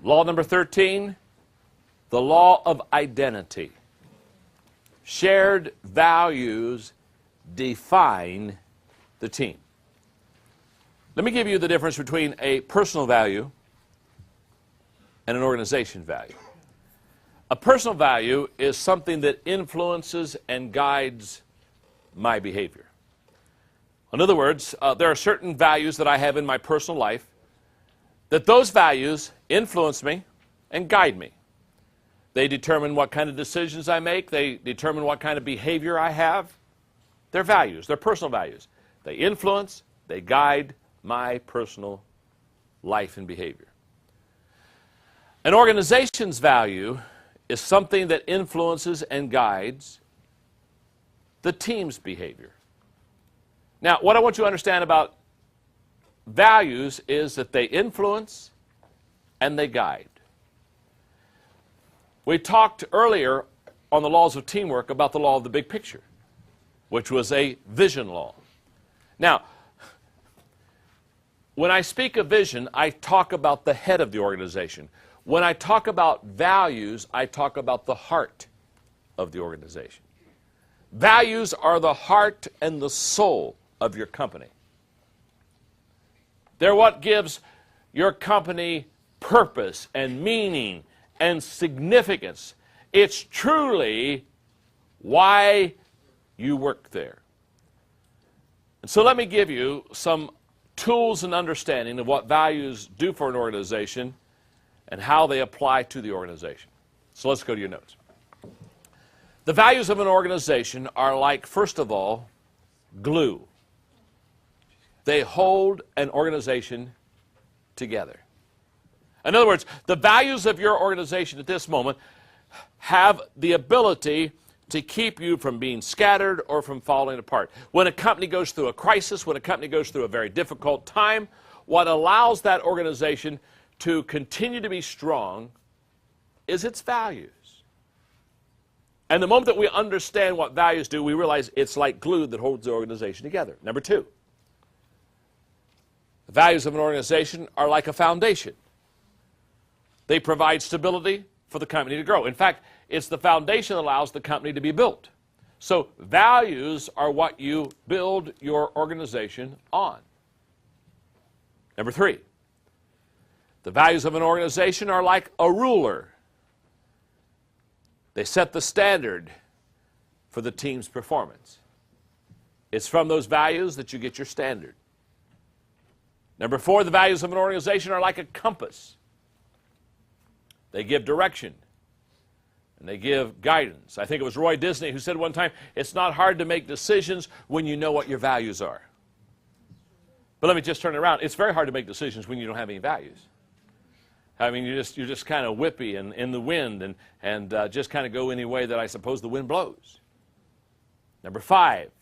Law number 13, the law of identity. Shared values define the team. Let me give you the difference between a personal value and an organization value. A personal value is something that influences and guides my behavior. In other words, there are certain values that I have in my personal life that those values influence me and guide me. They determine what kind of decisions I make. They determine what kind of behavior I have. They're values. They're personal values. They influence, they guide my personal life and behavior. An organization's value is something that influences and guides the team's behavior. Now, what I want you to understand about values is that they influence and they guide. We talked earlier on the laws of teamwork about the law of the big picture, which was a vision law. Now, when I speak of vision, I talk about the head of the organization. When I talk about values, I talk about the heart of the organization. Values are the heart and the soul of your company. They're what gives your company purpose and meaning and significance. It's truly why you work there. And so let me give you some tools and understanding of what values do for an organization and how they apply to the organization. So let's go to your notes. The values of an organization are like, first of all, glue. They hold an organization together. In other words, the values of your organization at this moment have the ability to keep you from being scattered or from falling apart. When a company goes through a crisis, when a company goes through a very difficult time, what allows that organization to continue to be strong is its values. And the moment that we understand what values do, we realize it's like glue that holds the organization together. Number two, the values of an organization are like a foundation. They provide stability for the company to grow. In fact, it's the foundation that allows the company to be built. So values are what you build your organization on. Number three, the values of an organization are like a ruler. They set the standard for the team's performance. It's from those values that you get your standard. Number four, the values of an organization are like a compass. They give direction and they give guidance. I think it was Roy Disney who said one time, it's not hard to make decisions when you know what your values are. But let me just turn it around. It's very hard to make decisions when you don't have any values. I mean, you're just kind of whippy and in the wind and just kind of go any way that I suppose the wind blows. Number five,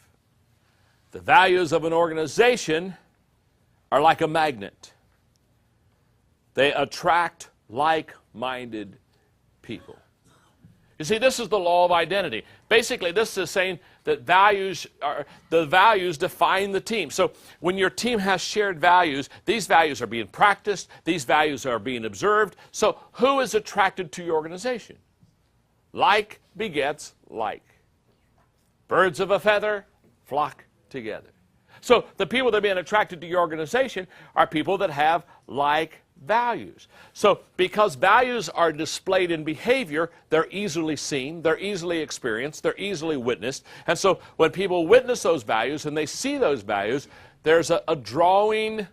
the values of an organization are like a magnet. They attract like-minded people. You see, this is the law of identity. Basically, this is saying that the values define the team. So when your team has shared values, these values are being practiced, these values are being observed. So who is attracted to your organization? Like begets like. Birds of a feather flock together. So the people that are being attracted to your organization are people that have like values. So because values are displayed in behavior, they're easily seen, they're easily experienced, they're easily witnessed. And so when people witness those values and they see those values, there's a drawing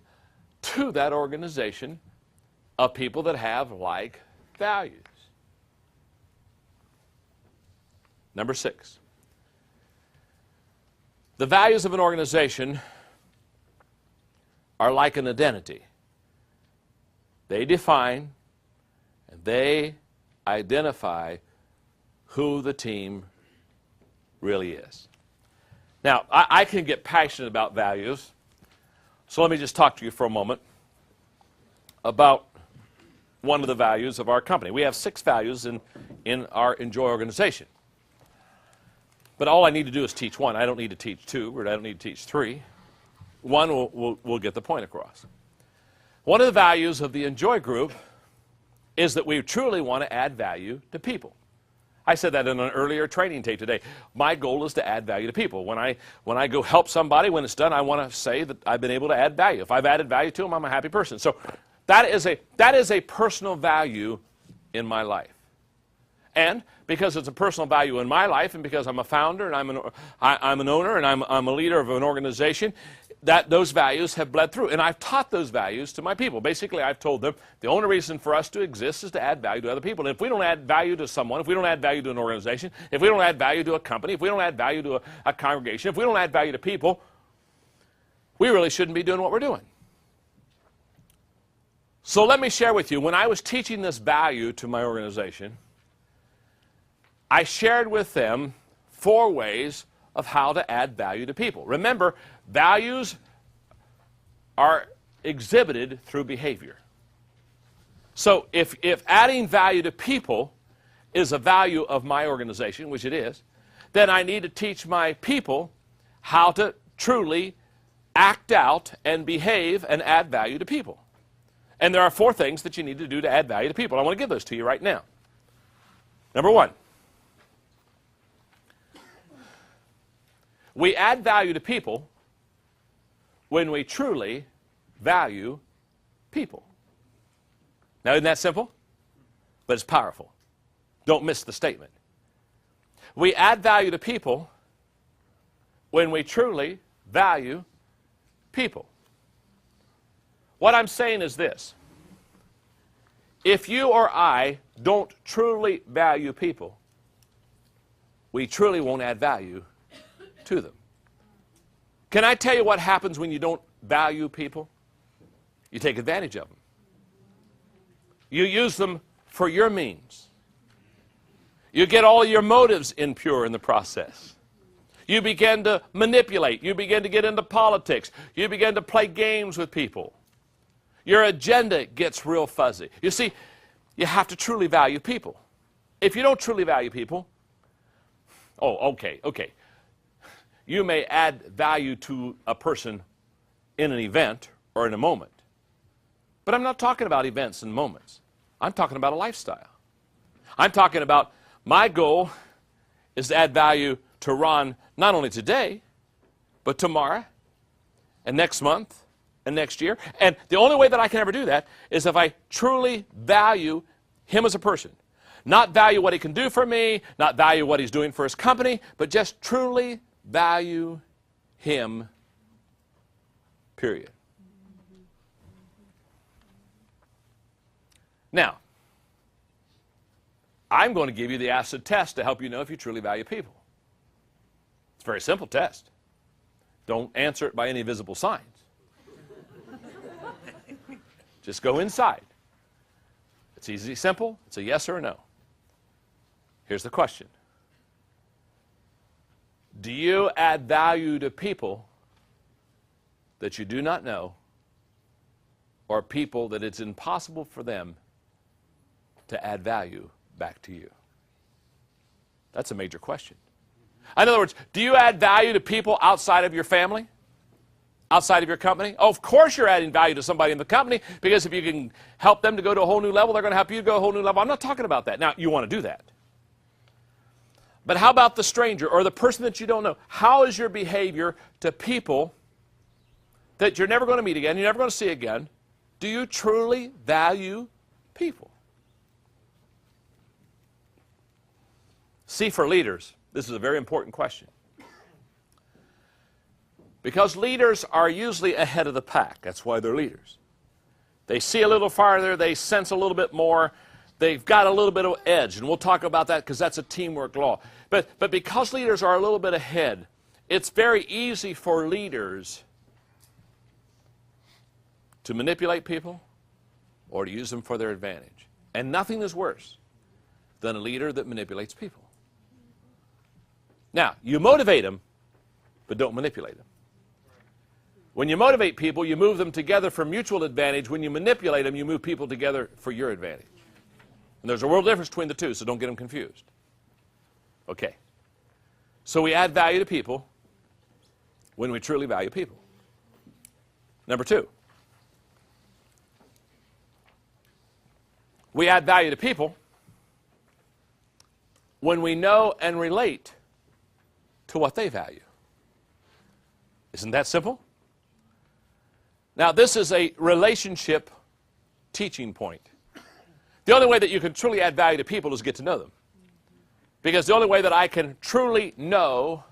to that organization of people that have like values. Number six. The values of an organization are like an identity. They define and they identify who the team really is. Now, I can get passionate about values, so let me just talk to you for a moment about one of the values of our company. We have 6 values in our Enjoy organization. But all I need to do is teach one. I don't need to teach 2, or I don't need to teach 3. One will get the point across. One of the values of the Enjoy group is that we truly want to add value to people. I said that in an earlier training tape today. My goal is to add value to people. When I go help somebody, when it's done, I want to say that I've been able to add value. If I've added value to them, I'm a happy person. So that is a personal value in my life. And because it's a personal value in my life, and because I'm a founder, and I'm an owner, and I'm a leader of an organization, that those values have bled through. And I've taught those values to my people. Basically, I've told them the only reason for us to exist is to add value to other people. And if we don't add value to someone, if we don't add value to an organization, if we don't add value to a company, if we don't add value to a congregation, if we don't add value to people, we really shouldn't be doing what we're doing. So let me share with you, when I was teaching this value to my organization, I shared with them 4 ways of how to add value to people. Remember, values are exhibited through behavior. So if adding value to people is a value of my organization, which it is, then I need to teach my people how to truly act out and behave and add value to people. And there are 4 things that you need to do to add value to people. I want to give those to you right now. Number 1. We add value to people when we truly value people. Now, isn't that simple? But it's powerful. Don't miss the statement. We add value to people when we truly value people. What I'm saying is this. If you or I don't truly value people, we truly won't add value to them. Can I tell you what happens when you don't value people? You take advantage of them. You use them for your means. You get all your motives impure in the process. You begin to manipulate. You begin to get into politics. You begin to play games with people. Your agenda gets real fuzzy. You see, you have to truly value people. If you don't truly value people, okay. You may add value to a person in an event or in a moment. But I'm not talking about events and moments. I'm talking about a lifestyle. I'm talking about my goal is to add value to Ron not only today, but tomorrow and next month and next year. And the only way that I can ever do that is if I truly value him as a person. Not value what he can do for me, not value what he's doing for his company, but just truly value him, period. Now, I'm going to give you the acid test to help you know if you truly value people. It's a very simple test. Don't answer it by any visible signs. Just go inside. It's easy, simple. It's a yes or a no. Here's the question. Do you add value to people that you do not know, or people that it's impossible for them to add value back to you? That's a major question. In other words, do you add value to people outside of your family? Outside of your company? Oh, of course you're adding value to somebody in the company, because if you can help them to go to a whole new level, they're going to help you to go to a whole new level. I'm not talking about that. Now, you want to do that. But how about the stranger or the person that you don't know? How is your behavior to people that you're never going to meet again, you're never going to see again? Do you truly value people? See, for leaders, this is a very important question. Because leaders are usually ahead of the pack. That's why they're leaders. They see a little farther, they sense a little bit more, they've got a little bit of edge, and we'll talk about that because that's a teamwork law. But because leaders are a little bit ahead, it's very easy for leaders to manipulate people or to use them for their advantage. And nothing is worse than a leader that manipulates people. Now, you motivate them, but don't manipulate them. When you motivate people, you move them together for mutual advantage. When you manipulate them, you move people together for your advantage. And there's a world difference between the two, so don't get them confused. Okay. So we add value to people when we truly value people. Number 2. We add value to people when we know and relate to what they value. Isn't that simple? Now, this is a relationship teaching point. The only way that you can truly add value to people is get to know them. Because the only way that I can truly know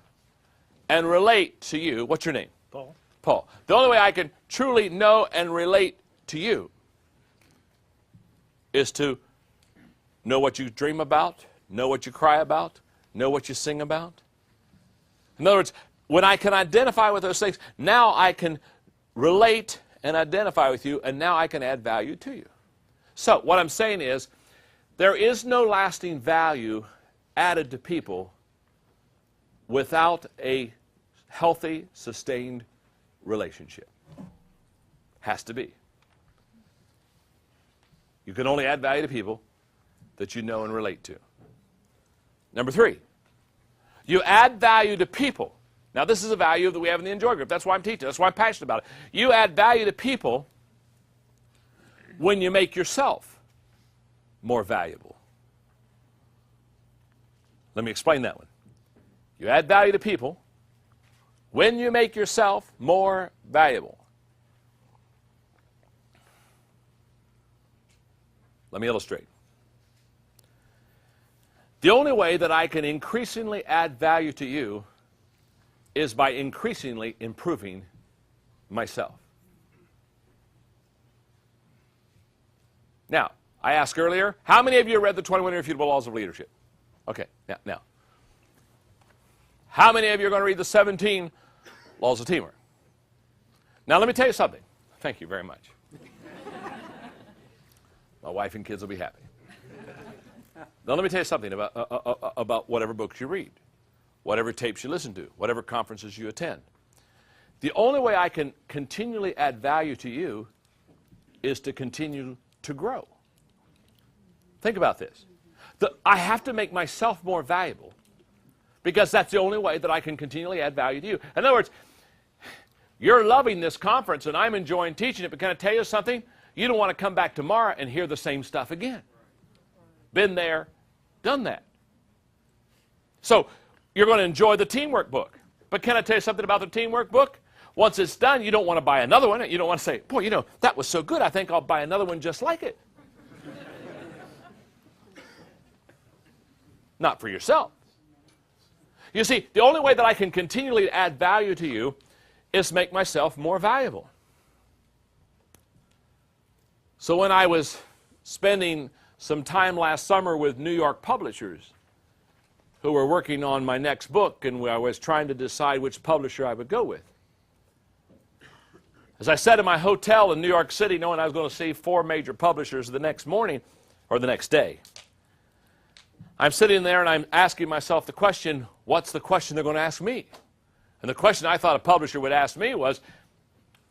and relate to you, what's your name? Paul. Paul. The only way I can truly know and relate to you is to know what you dream about, know what you cry about, know what you sing about. In other words, when I can identify with those things, now I can relate and identify with you, and now I can add value to you. So what I'm saying is, there is no lasting value added to people without a healthy, sustained relationship. Has to be. You can only add value to people that you know and relate to. Number 3, you add value to people. Now, this is a value that we have in the Enjoy group. That's why I'm teaching. That's why I'm passionate about it. You add value to people when you make yourself more valuable. Let me explain that one. You add value to people when you make yourself more valuable. Let me illustrate. The only way that I can increasingly add value to you is by increasingly improving myself. Now, I asked earlier, how many of you read the 21 Irrefutable Laws of Leadership? Okay, now. How many of you are going to read the 17 Laws of Teamwork? Now, let me tell you something. Thank you very much. My wife and kids will be happy. Now, let me tell you something about whatever books you read, whatever tapes you listen to, whatever conferences you attend. The only way I can continually add value to you is to continue to grow. Think about this. I have to make myself more valuable because that's the only way that I can continually add value to you. In other words, you're loving this conference and I'm enjoying teaching it, but can I tell you something? You don't want to come back tomorrow and hear the same stuff again. Been there, done that. So you're going to enjoy the teamwork book. But can I tell you something about the teamwork book? Once it's done, you don't want to buy another one. You don't want to say, boy, that was so good, I think I'll buy another one just like it. Not for yourself. You see, the only way that I can continually add value to you is make myself more valuable. So when I was spending some time last summer with New York publishers who were working on my next book, and I was trying to decide which publisher I would go with. As I sat in my hotel in New York City, knowing I was going to see 4 major publishers the next morning, or the next day, I'm sitting there and I'm asking myself the question, what's the question they're going to ask me? And the question I thought a publisher would ask me was,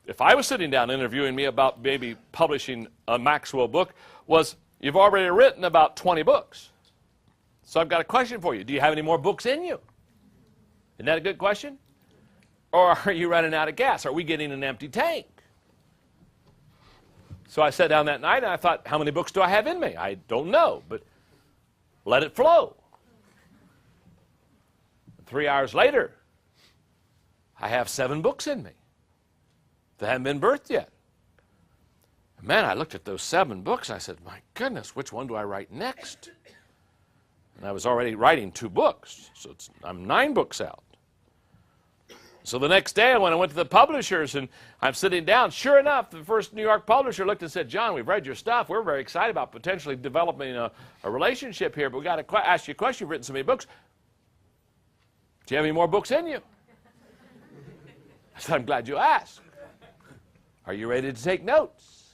if I was sitting down interviewing me about maybe publishing a Maxwell book, was, you've already written about 20 books. So I've got a question for you. Do you have any more books in you? Isn't that a good question? Or are you running out of gas? Are we getting an empty tank? So I sat down that night and I thought, how many books do I have in me? I don't know, but let it flow. 3 hours later, I have 7 books in me that haven't been birthed yet. Man, I looked at those 7 books. I said, my goodness, which one do I write next? And I was already writing 2 books, so I'm 9 books out. So the next day, when I went to the publishers and I'm sitting down, sure enough, the first New York publisher looked and said, John, we've read your stuff. We're very excited about potentially developing a relationship here, but we've got to ask you a question. You've written so many books. Do you have any more books in you? I said, I'm glad you asked. Are you ready to take notes?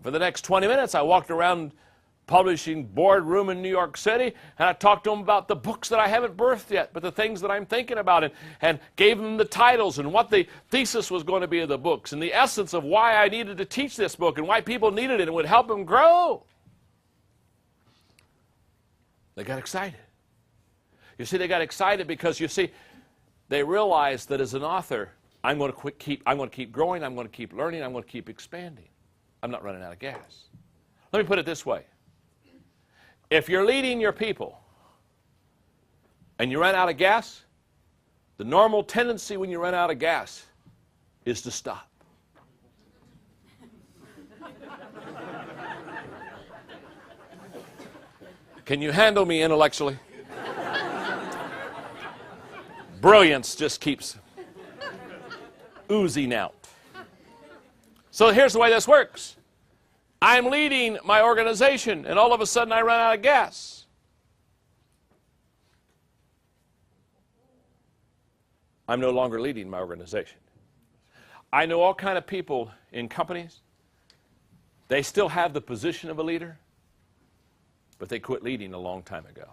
For the next 20 minutes, I walked around publishing boardroom in New York City, and I talked to them about the books that I haven't birthed yet, but the things that I'm thinking about, and gave them the titles and what the thesis was going to be of the books, and the essence of why I needed to teach this book, and why people needed it, and would help them grow. They got excited. You see, they got excited because, you see, they realized that as an author, I'm going to keep growing, I'm going to keep learning, I'm going to keep expanding. I'm not running out of gas. Let me put it this way. If you're leading your people and you run out of gas, the normal tendency when you run out of gas is to stop. Can you handle me intellectually? Brilliance just keeps oozing out. So here's the way this works. I'm leading my organization, and all of a sudden I run out of gas. I'm no longer leading my organization. I know all kinds of people in companies. They still have the position of a leader, but they quit leading a long time ago.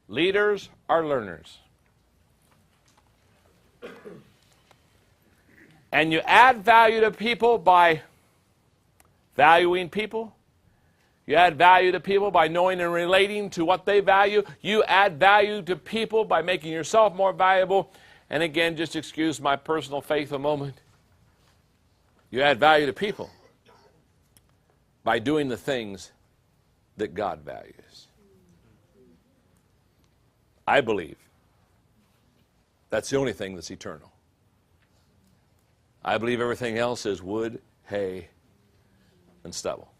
Leaders are learners. And you add value to people by valuing people. You add value to people by knowing and relating to what they value. You add value to people by making yourself more valuable. And again, just excuse my personal faith a moment. You add value to people by doing the things that God values. I believe that's the only thing that's eternal. I believe everything else is wood, hay, and stubble.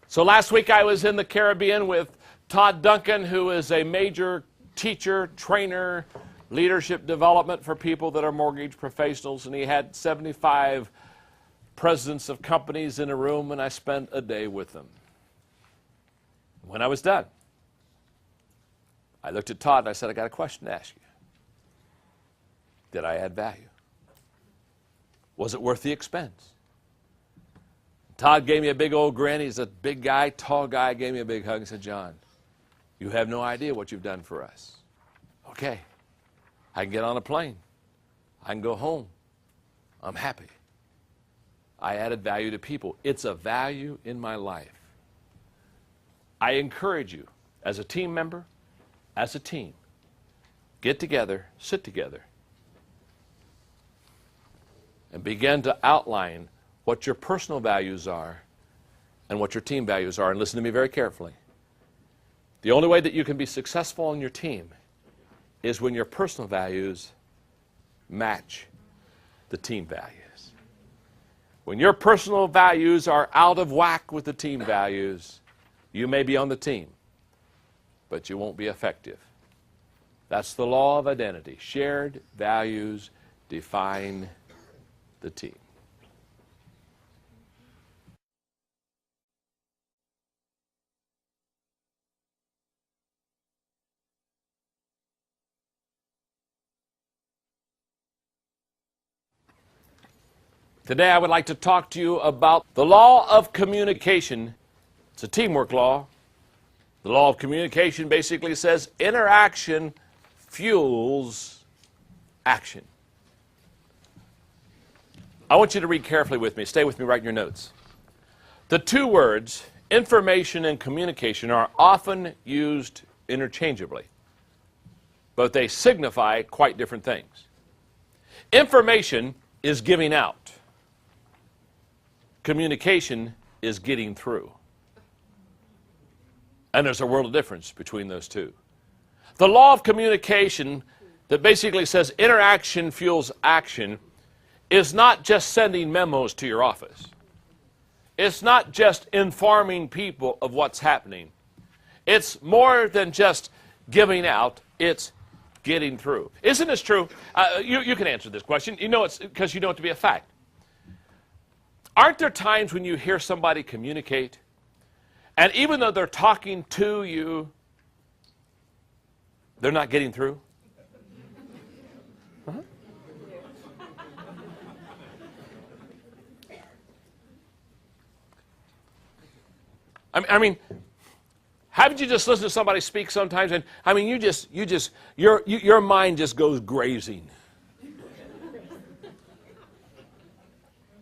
So last week I was in the Caribbean with Todd Duncan, who is a major teacher, trainer, leadership development for people that are mortgage professionals, and he had 75 presidents of companies in a room, and I spent a day with them. When I was done, I looked at Todd and I said, I got a question to ask you. Did I add value? Was it worth the expense? Todd gave me a big old grin. He's a big guy, tall guy, gave me a big hug and said, John, you have no idea what you've done for us. Okay, I can get on a plane. I can go home. I'm happy. I added value to people. It's a value in my life. I encourage you, as a team member, as a team, get together, sit together, and begin to outline what your personal values are and what your team values are. And listen to me very carefully. The only way that you can be successful on your team is when your personal values match the team values. When your personal values are out of whack with the team values, you may be on the team, but you won't be effective. That's the law of identity. Shared values define the team. Today I would like to talk to you about the law of communication. It's a teamwork law. The law of communication basically says interaction fuels action. I want you to read carefully with me. Stay with me, write in your notes. The two words, information and communication, are often used interchangeably, but they signify quite different things. Information is giving out. Communication is getting through. And there's a world of difference between those two. The law of communication that basically says interaction fuels action is not just sending memos to your office. It's not just informing people of what's happening. It's more than just giving out. It's getting through. Isn't this true? You can answer this question. You know it's because you know it to be a fact. Aren't there times when you hear somebody communicate, and even though they're talking to you, they're not getting through? Uh-huh. I mean, haven't you just listened to somebody speak sometimes, and I mean, your mind just goes grazing.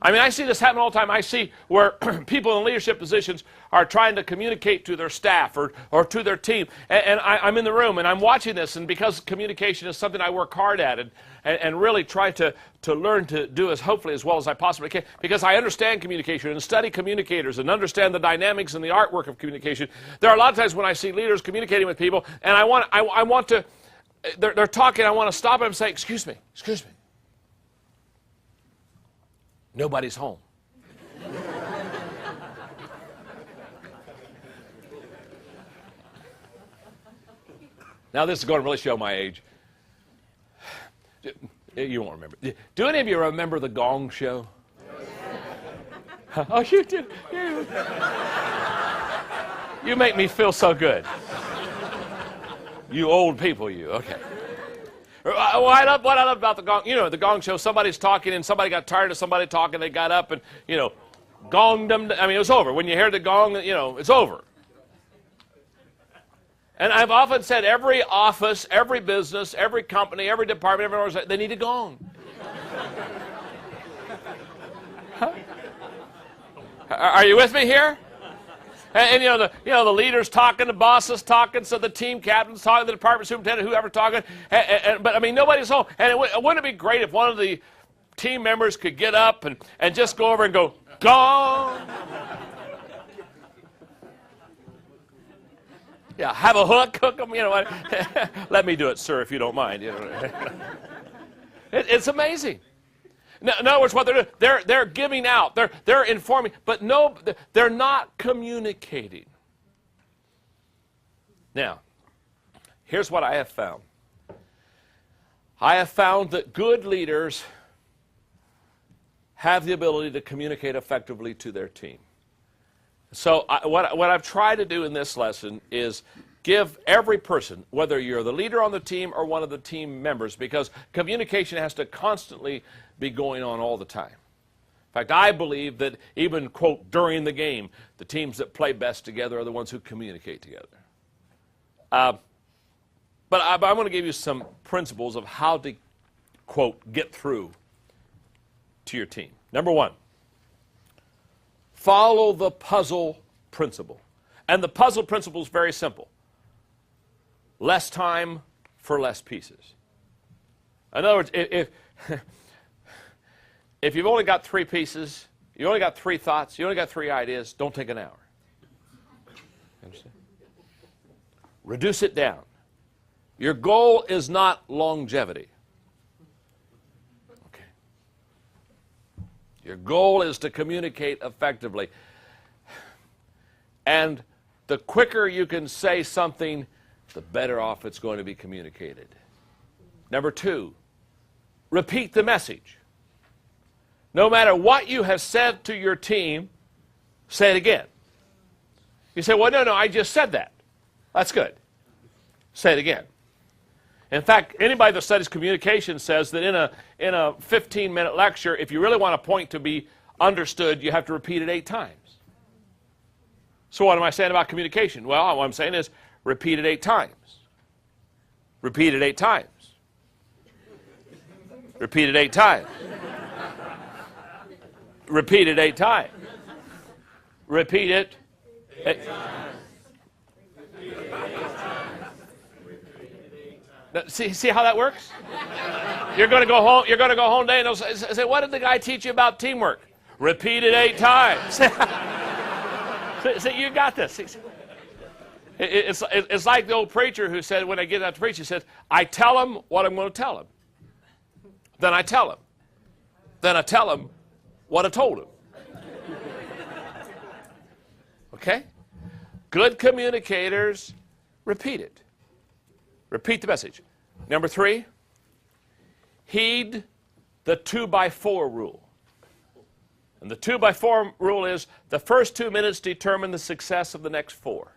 I mean, I see this happen all the time. I see where people in leadership positions are trying to communicate to their staff or to their team. And I'm in the room and I'm watching this, and because communication is something I work hard at and really try to learn to do hopefully as well as I possibly can, because I understand communication and study communicators and understand the dynamics and the artwork of communication. There are a lot of times when I see leaders communicating with people and I want to, they're talking, I want to stop them and say, excuse me. Nobody's home. Now this is going to really show my age. You won't remember. Do any of you remember the Gong Show? Oh, you do. You make me feel so good. You old people, you. Okay. What I love about the Gong, the Gong Show, somebody's talking and somebody got tired of somebody talking, they got up and, gonged them. I mean, it was over. When you hear the gong, it's over. And I've often said every office, every business, every company, every department, every organization, they need a gong. Huh? Are you with me here? And the leaders talking, the bosses talking, so the team captains talking, the department superintendent, whoever talking. But I mean, nobody's home. And wouldn't it be great if one of the team members could get up and just go over and go, gong? Yeah, have a hook them, Let me do it, sir, if you don't mind. It's amazing. In other words, what they're doing, they're giving out, they're informing, but no, they're not communicating. Now, here's what I have found. I have found that good leaders have the ability to communicate effectively to their team. So what I've tried to do in this lesson is give every person, whether you're the leader on the team or one of the team members, because communication has to constantly be going on all the time. In fact, I believe that even, quote, during the game, the teams that play best together are the ones who communicate together. But I'm going to give you some principles of how to, quote, get through to your team. Number one, follow the puzzle principle. And the puzzle principle is very simple. Less time for less pieces. In other words, if you've only got 3 pieces, you only got 3 thoughts, you only got 3 ideas, don't take an hour. Understand? Reduce it down. Your goal is not longevity. Okay. Your goal is to communicate effectively. And the quicker you can say something, the better off it's going to be communicated. Number 2, repeat the message. No matter what you have said to your team, say it again. You say, well, no, I just said that. That's good. Say it again. In fact, anybody that studies communication says that in a 15-minute lecture, if you really want a point to be understood, you have to repeat it 8 times. So what am I saying about communication? Well, what I'm saying is repeat it 8 times. Repeat it 8 times. Repeat it 8 times. Repeat it 8 times. Repeat it 8 times. See how that works? You're going to go home. You're going to go home today and say, "What did the guy teach you about teamwork?" Repeat it 8 times. See, you got this. It's like the old preacher who said, when I get out to preach, he says, "I tell him what I'm going to tell him. Then I tell him. Then I tell him what I told him." Okay? Good communicators repeat it. Repeat the message. Number 3, heed the 2x4 rule. And the 2x4 rule is the first 2 minutes determine the success of the next 4.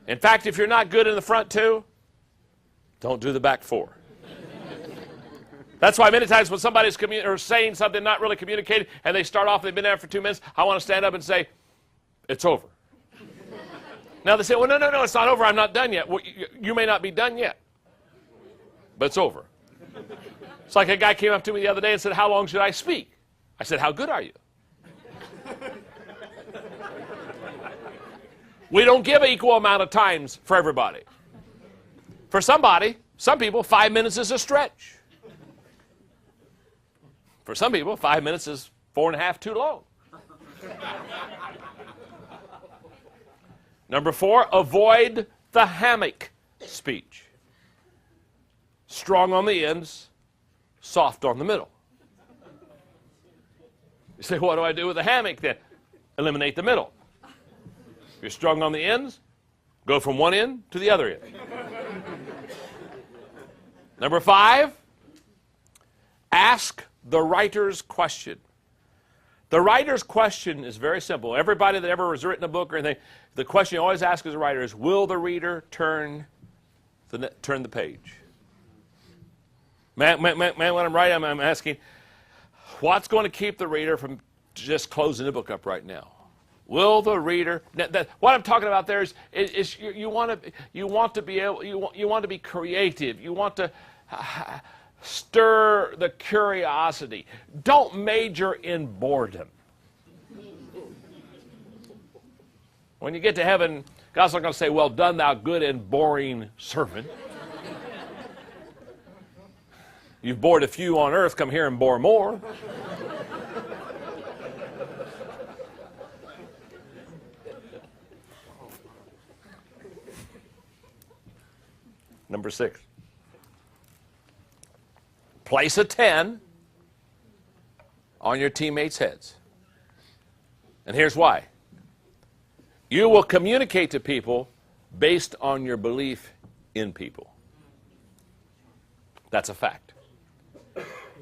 In fact, if you're not good in the front 2, don't do the back 4. That's why many times when somebody's saying something not really communicated and they start off, they've been there for 2 minutes, I want to stand up and say, "It's over." Now they say, "Well, no, it's not over. I'm not done yet." Well, you may not be done yet, but it's over. It's like a guy came up to me the other day and said, how long should I speak? I said, how good are you? We don't give an equal amount of times for everybody. For somebody, some people, 5 minutes is a stretch. For some people, 5 minutes is 4.5 too long. Number 4, avoid the hammock speech. Strong on the ends, soft on the middle. You say, what do I do with the hammock then? Eliminate the middle. If you're strong on the ends, go from one end to the other end. Number 5, ask the writer's question. The writer's question is very simple. Everybody that ever has written a book or anything, the question you always ask as a writer is, will the reader turn the page? Man, when I'm writing, I'm asking, what's going to keep the reader from just closing the book up right now? Will the reader? What I'm talking about there is you want to be creative. You want to stir the curiosity. Don't major in boredom. When you get to heaven, God's not going to say, well done, thou good and boring servant. You've bored a few on earth, come here and bore more. Number 6. Place a 10 on your teammates' heads. And here's why. You will communicate to people based on your belief in people. That's a fact.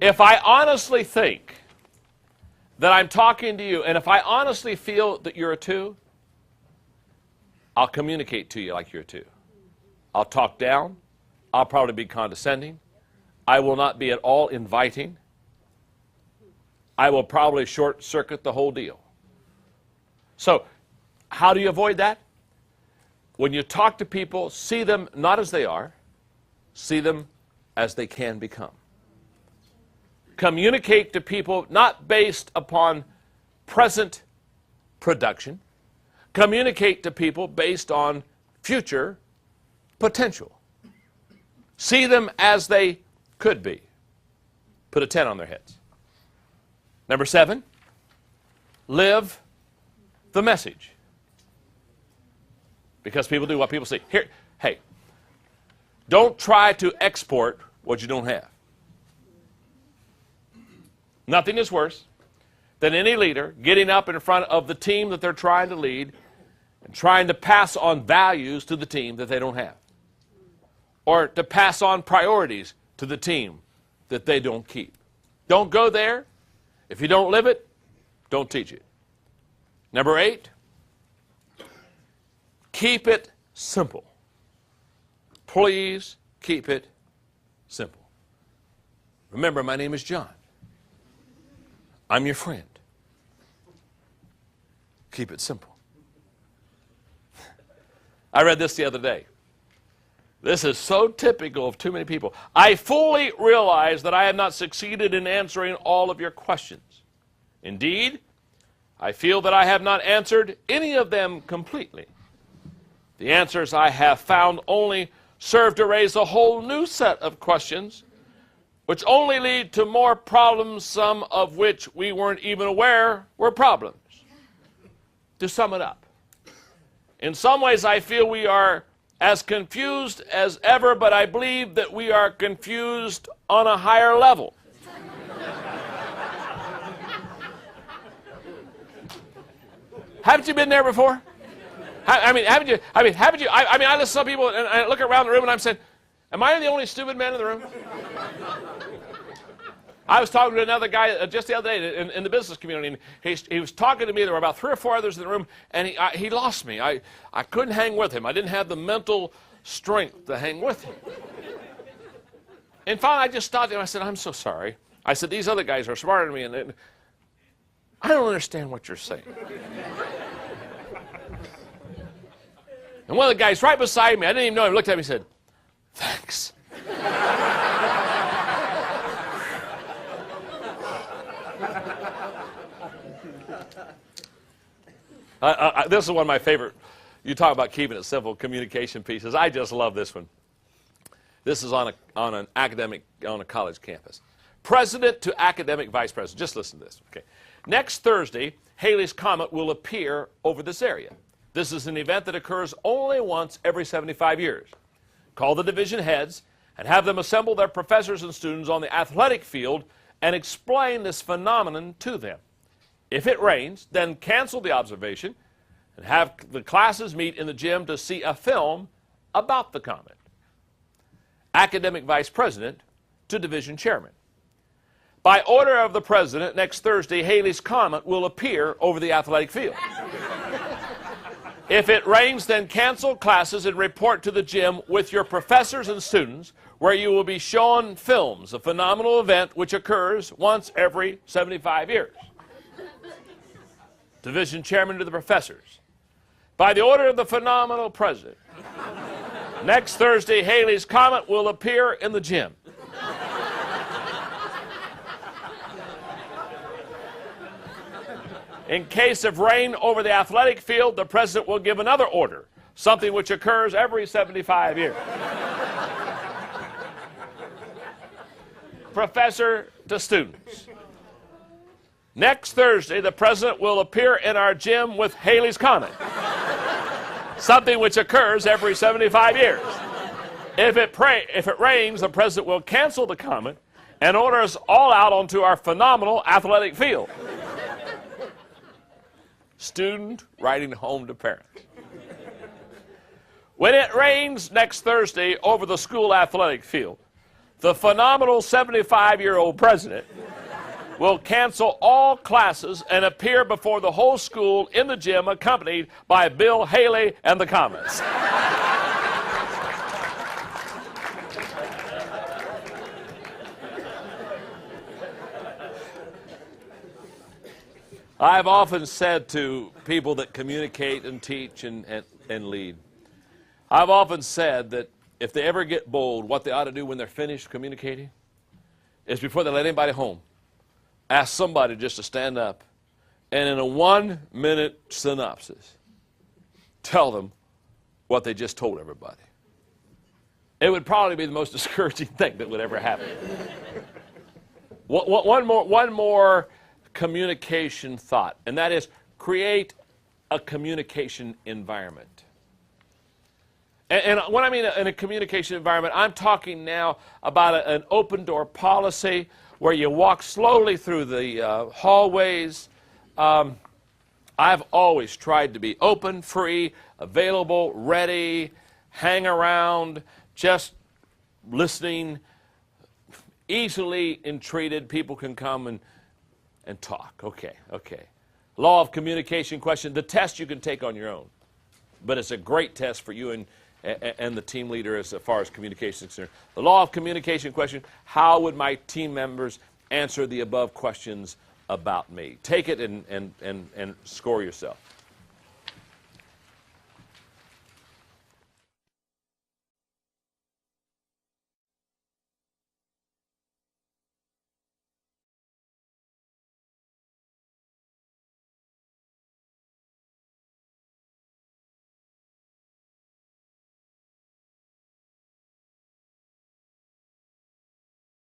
If I honestly think that I'm talking to you, and if I honestly feel that you're a 2, I'll communicate to you like you're a 2. I'll talk down. I'll probably be condescending. I will not be at all inviting. I will probably short-circuit the whole deal. So, how do you avoid that? When you talk to people, see them not as they are, see them as they can become. Communicate to people not based upon present production. Communicate to people based on future potential. See them as they could be. Put a 10 on their heads. Number 7, live the message. Because people do what people see. Here, hey, don't try to export what you don't have. Nothing is worse than any leader getting up in front of the team that they're trying to lead and trying to pass on values to the team that they don't have. Or to pass on priorities to the team that they don't keep. Don't go there. If you don't live it, don't teach it. Number 8, keep it simple. Please keep it simple. Remember, my name is John. I'm your friend. Keep it simple. I read this the other day. This is so typical of too many people. I fully realize that I have not succeeded in answering all of your questions. Indeed, I feel that I have not answered any of them completely. The answers I have found only serve to raise a whole new set of questions, which only lead to more problems, some of which we weren't even aware were problems. To sum it up, in some ways I feel we are as confused as ever, but I believe that we are confused on a higher level. Haven't you been there before? Haven't you? I listen to some people and I look around the room and I'm saying, am I the only stupid man in the room? I was talking to another guy just the other day in the business community, and he was talking to me. There were about 3 or 4 others in the room, and he lost me. I couldn't hang with him. I didn't have the mental strength to hang with him. And finally, I just stopped him. I said, I'm so sorry. I said, these other guys are smarter than me, and I don't understand what you're saying. And one of the guys right beside me, I didn't even know him, looked at me and said, thanks. This is one of my favorite. You talk about keeping it simple, communication pieces. I just love this one. This is on a college campus. President to academic vice president. Just listen to this. Okay. Next Thursday, Halley's Comet will appear over this area. This is an event that occurs only once every 75 years. Call the division heads and have them assemble their professors and students on the athletic field and explain this phenomenon to them. If it rains, then cancel the observation and have the classes meet in the gym to see a film about the comet. Academic vice president to division chairman. By order of the president, next Thursday, Halley's Comet will appear over the athletic field. If it rains, then cancel classes and report to the gym with your professors and students, where you will be shown films, a phenomenal event which occurs once every 75 years. Division chairman to the professors. By the order of the phenomenal president, next Thursday, Halley's Comet will appear in the gym. In case of rain over the athletic field, the president will give another order, something which occurs every 75 years. Professor to students. Next Thursday, the president will appear in our gym with Halley's Comet, something which occurs every 75 years. If it rains, the president will cancel the comet and order us all out onto our phenomenal athletic field. Student writing home to parents. When it rains next Thursday over the school athletic field, the phenomenal 75-year-old president will cancel all classes and appear before the whole school in the gym accompanied by Bill Haley and the Comets. I've often said to people that communicate and teach and lead, I've often said that if they ever get bold, what they ought to do when they're finished communicating is, before they let anybody home, ask somebody just to stand up and in a 1-minute synopsis tell them what they just told everybody. It would probably be the most discouraging thing that would ever happen. One more communication thought, and that is create a communication environment. And when I mean in a communication environment, I'm talking now about an open door policy where you walk slowly through the hallways. I've always tried to be open, free, available, ready, hang around, just listening, easily entreated. People can come and talk. Okay. Law of communication question, the test you can take on your own. But it's a great test for you and the team leader as far as communication is concerned. The law of communication question, how would my team members answer the above questions about me? Take it and score yourself.